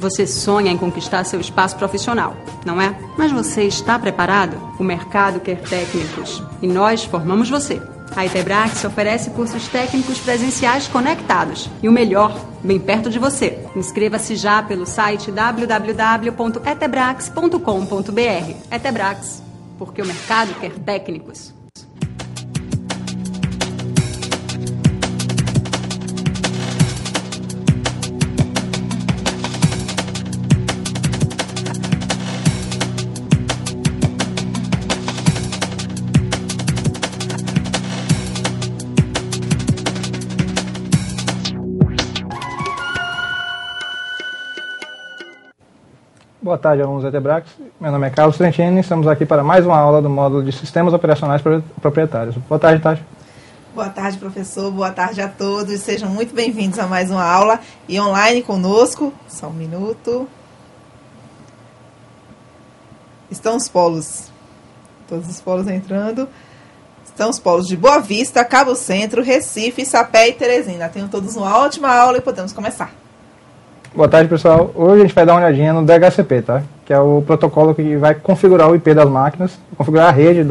Você sonha em conquistar seu espaço profissional, não é? Mas você está preparado? O mercado quer técnicos e nós formamos você. A Etebrax oferece cursos técnicos presenciais conectados e o melhor, bem perto de você. Inscreva-se já pelo site www.etebrax.com.br. Etebrax, porque o mercado quer técnicos. Boa tarde, alunos da Etebrax. Meu nome é Carlos Trentini e estamos aqui para mais uma aula do módulo de Sistemas Operacionais Proprietários. Boa tarde, Tati. Boa tarde, professor. Boa tarde a todos. Sejam muito bem-vindos a mais uma aula e online conosco. Só um minuto. Estão os polos. Todos os polos entrando. Estão os polos de Boa Vista, Cabo Centro, Recife, Sapé e Teresina. Tenham todos uma ótima aula e podemos começar. Boa tarde, pessoal. Hoje a gente vai dar uma olhadinha no DHCP, tá? Que é o protocolo que vai configurar o IP das máquinas, configurar a rede,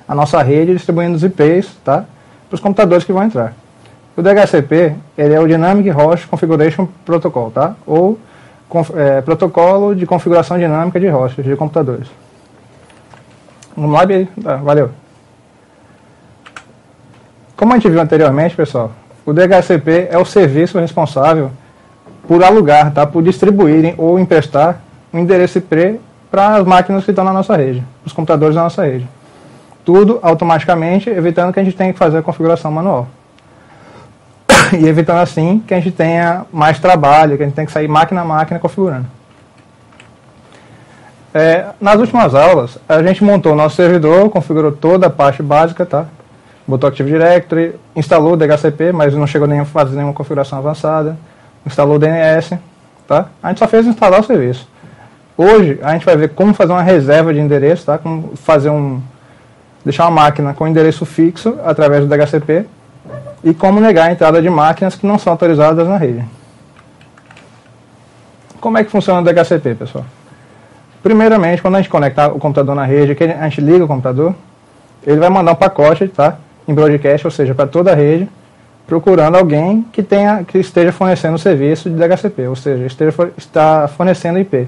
a nossa rede, distribuindo os IPs, tá? Para os computadores que vão entrar. O DHCP, ele é o Dynamic Host Configuration Protocol, tá? Ou protocolo de configuração dinâmica de hosts, de computadores. Vamos lá, Bia? Tá, valeu. Como a gente viu anteriormente, pessoal, o DHCP é o serviço responsável por alugar, tá? Por distribuírem ou emprestar um endereço IP para as máquinas que estão na nossa rede, os computadores da nossa rede. Tudo automaticamente, evitando que a gente tenha que fazer a configuração manual. E evitando assim que a gente tenha mais trabalho, que a gente tenha que sair máquina a máquina configurando. Nas últimas aulas, a gente montou o nosso servidor, configurou toda a parte básica, tá? Botou Active Directory, instalou o DHCP, mas não chegou a fazer nenhuma configuração avançada. Instalou o DNS, tá? A gente só fez instalar o serviço. Hoje a gente vai ver como fazer uma reserva de endereço, tá? Como deixar uma máquina com endereço fixo através do DHCP e como negar a entrada de máquinas que não são autorizadas na rede. Como é que funciona o DHCP, pessoal? Primeiramente, quando a gente conectar o computador na rede, que a gente liga o computador, ele vai mandar um pacote, tá? Em broadcast, ou seja, para toda a rede, procurando alguém que esteja fornecendo o serviço de DHCP, ou seja, está fornecendo IP.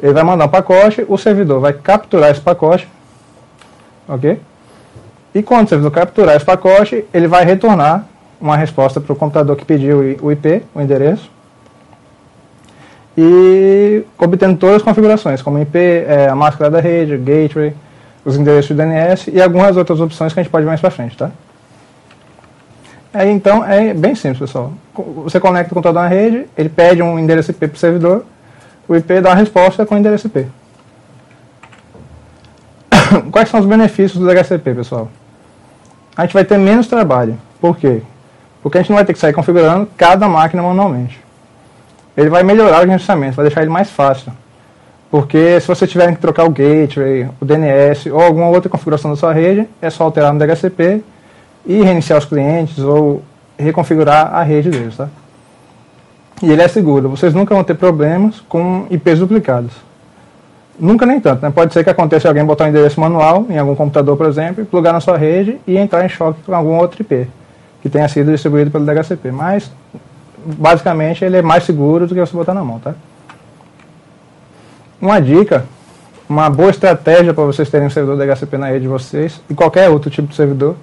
Ele vai mandar um pacote, o servidor vai capturar esse pacote, ok? E quando o servidor capturar esse pacote, ele vai retornar uma resposta para o computador que pediu o IP, o endereço, e obtendo todas as configurações, como IP, a máscara da rede, gateway, os endereços do DNS e algumas outras opções que a gente pode ver mais para frente, tá? Então, é bem simples, pessoal. Você conecta o computador na rede, ele pede um endereço IP para o servidor, o IP dá uma resposta com o endereço IP. Quais são os benefícios do DHCP, pessoal? A gente vai ter menos trabalho. Por quê? Porque a gente não vai ter que sair configurando cada máquina manualmente. Ele vai melhorar o gerenciamento, vai deixar ele mais fácil. Porque se você tiver que trocar o gateway, o DNS ou alguma outra configuração da sua rede, é só alterar no DHCP e reiniciar os clientes ou reconfigurar a rede deles, tá? E ele é seguro, vocês nunca vão ter problemas com IPs duplicados. Nunca nem tanto, né? Pode ser que aconteça alguém botar um endereço manual em algum computador, por exemplo, plugar na sua rede e entrar em choque com algum outro IP que tenha sido distribuído pelo DHCP. Mas, basicamente, ele é mais seguro do que você botar na mão, tá? Uma dica, uma boa estratégia para vocês terem um servidor DHCP na rede de vocês e qualquer outro tipo de servidor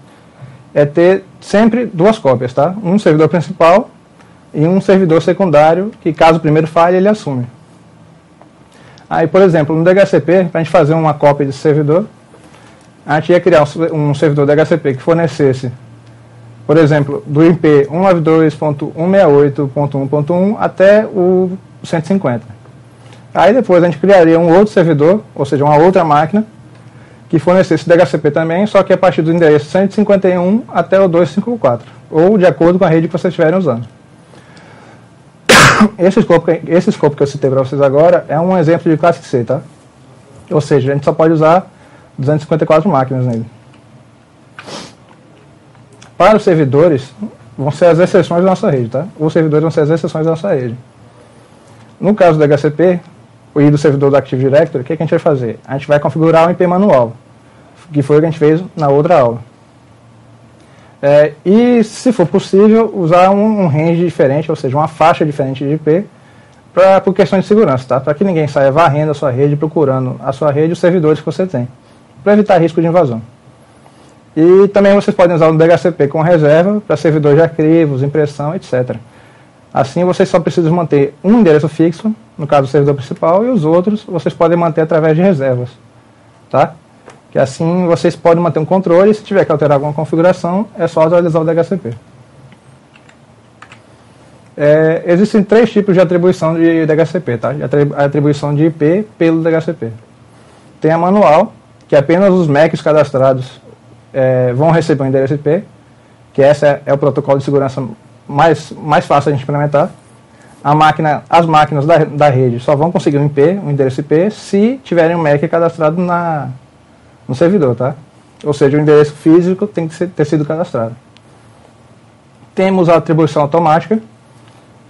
é ter sempre duas cópias, tá? Um servidor principal e um servidor secundário, que caso o primeiro falhe, ele assume. Aí, por exemplo, no DHCP, para a gente fazer uma cópia desse servidor, a gente ia criar um servidor DHCP que fornecesse, por exemplo, do IP 192.168.1.1 até o 150. Aí depois a gente criaria um outro servidor, ou seja, uma outra máquina, que fornecesse DHCP também, só que a partir do endereço 151 até o 254, ou de acordo com a rede que vocês estiverem usando. Esse escopo que eu citei para vocês agora é um exemplo de classe C, tá? Ou seja, a gente só pode usar 254 máquinas nele. Para os servidores, vão ser as exceções da nossa rede, tá? Os servidores vão ser as exceções da nossa rede. No caso do DHCP e do servidor do Active Directory, o que a gente vai fazer? A gente vai configurar o IP manual, que foi o que a gente fez na outra aula. E, se for possível, usar um range diferente, ou seja, uma faixa diferente de IP, por questões de segurança, tá? Para que ninguém saia varrendo a sua rede, procurando a sua rede e os servidores que você tem, para evitar risco de invasão. E também vocês podem usar o DHCP com reserva para servidores de arquivos, impressão, etc. Assim, vocês só precisam manter um endereço fixo, no caso do servidor principal, e os outros vocês podem manter através de reservas, tá? Que assim vocês podem manter um controle, e se tiver que alterar alguma configuração, é só atualizar o DHCP. Existem 3 tipos de atribuição de DHCP, tá? A atribuição de IP pelo DHCP. Tem a manual, que apenas os MACs cadastrados vão receber um endereço IP, que esse é o protocolo de segurança mais fácil de a gente implementar. As máquinas da rede só vão conseguir um endereço IP, se tiverem um MAC cadastrado no servidor, tá? Ou seja, o endereço físico tem que ter sido cadastrado. Temos a atribuição automática,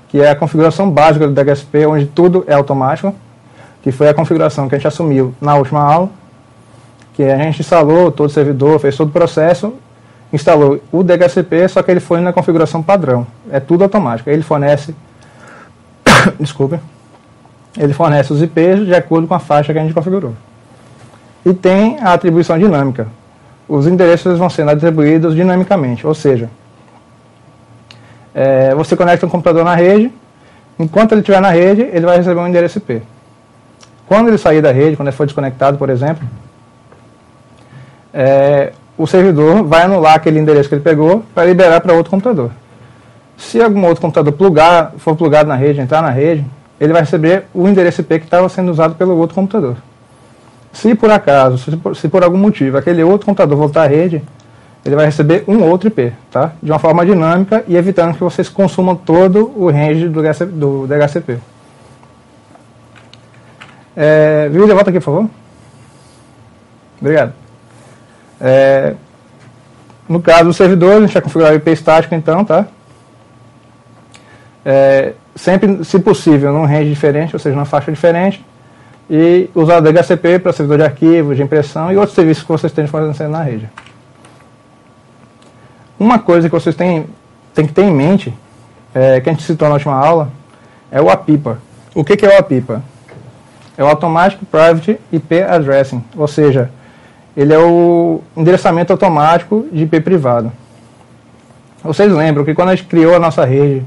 que é a configuração básica do DHCP, onde tudo é automático, que foi a configuração que a gente assumiu na última aula, que a gente instalou todo o servidor, fez todo o processo, instalou o DHCP, só que ele foi na configuração padrão. É tudo automático. Ele fornece ele fornece os IPs de acordo com a faixa que a gente configurou. E tem a atribuição dinâmica. Os endereços vão sendo atribuídos dinamicamente, ou seja, você conecta um computador na rede, enquanto ele estiver na rede, ele vai receber um endereço IP. Quando ele sair da rede, quando ele for desconectado, por exemplo, o servidor vai anular aquele endereço que ele pegou para liberar para outro computador. Se algum outro computador for plugado na rede, entrar na rede, ele vai receber o endereço IP que estava sendo usado pelo outro computador. Se por acaso, se por algum motivo, aquele outro computador voltar à rede, ele vai receber um outro IP, tá? De uma forma dinâmica e evitando que vocês consumam todo o range do DHCP. Vivília, volta aqui, por favor. Obrigado. No caso do servidor, a gente vai configurar o IP estático, então, tá? Sempre, se possível, num range diferente, ou seja, numa faixa diferente, e usar o DHCP para servidor de arquivos, de impressão e outros serviços que vocês têm fornecendo na rede. Uma coisa que vocês têm que ter em mente, que a gente citou na última aula, é o APIPA. O que é o APIPA? É o Automatic Private IP Addressing, ou seja, ele é o endereçamento automático de IP privado. Vocês lembram que quando a gente criou a nossa rede,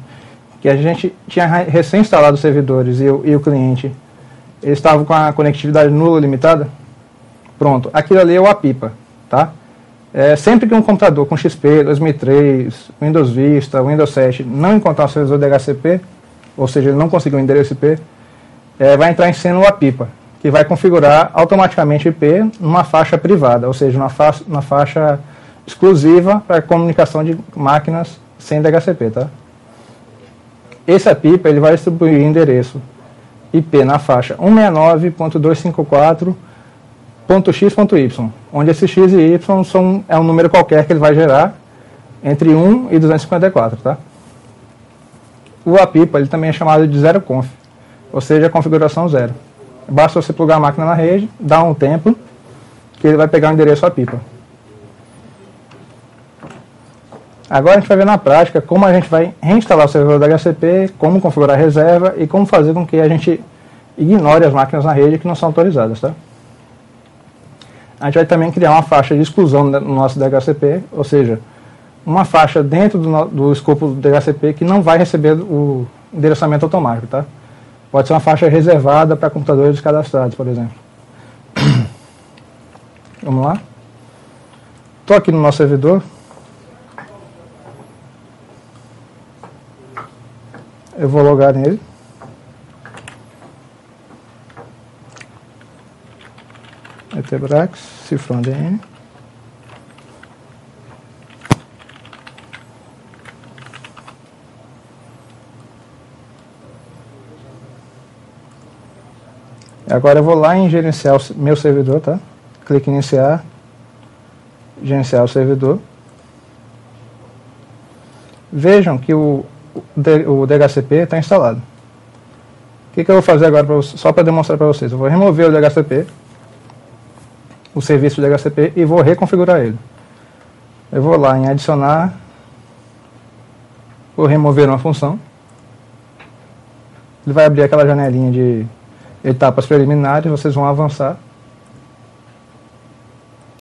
que a gente tinha recém-instalado os servidores e o cliente, eles estavam com a conectividade nula limitada? Pronto, aquilo ali é o APIPA, tá? Sempre que um computador com XP, 2003, Windows Vista, Windows 7 não encontrar o servidor DHCP, ou seja, ele não conseguir um endereço IP, vai entrar em cena o APIPA, que vai configurar automaticamente o IP numa faixa privada, ou seja, uma faixa exclusiva para comunicação de máquinas sem DHCP, tá? Esse APIPA ele vai distribuir endereço IP na faixa 169.254.x.y, onde esse x e y é um número qualquer que ele vai gerar entre 1 e 254, tá? O APIPA ele também é chamado de zeroconf, ou seja, a configuração 0. Basta você plugar a máquina na rede, dar um tempo, que ele vai pegar o endereço APIPA. Agora a gente vai ver na prática como a gente vai reinstalar o servidor da DHCP, como configurar a reserva e como fazer com que a gente ignore as máquinas na rede que não são autorizadas, tá? A gente vai também criar uma faixa de exclusão no nosso DHCP, ou seja, uma faixa dentro do escopo do DHCP que não vai receber o endereçamento automático, tá? Pode ser uma faixa reservada para computadores cadastrados, por exemplo. Vamos lá? Estou aqui no nosso servidor. Eu vou logar nele. Etbrax, cifrão ADN. Agora eu vou lá em gerenciar o meu servidor, tá? Clique em iniciar, gerenciar o servidor. Vejam que o DHCP está instalado. que eu vou fazer agora, só para demonstrar para vocês? Eu vou remover o DHCP, o serviço de DHCP, e vou reconfigurar ele. Eu vou lá em adicionar, vou remover uma função. Ele vai abrir aquela janelinha de etapas preliminares, vocês vão avançar.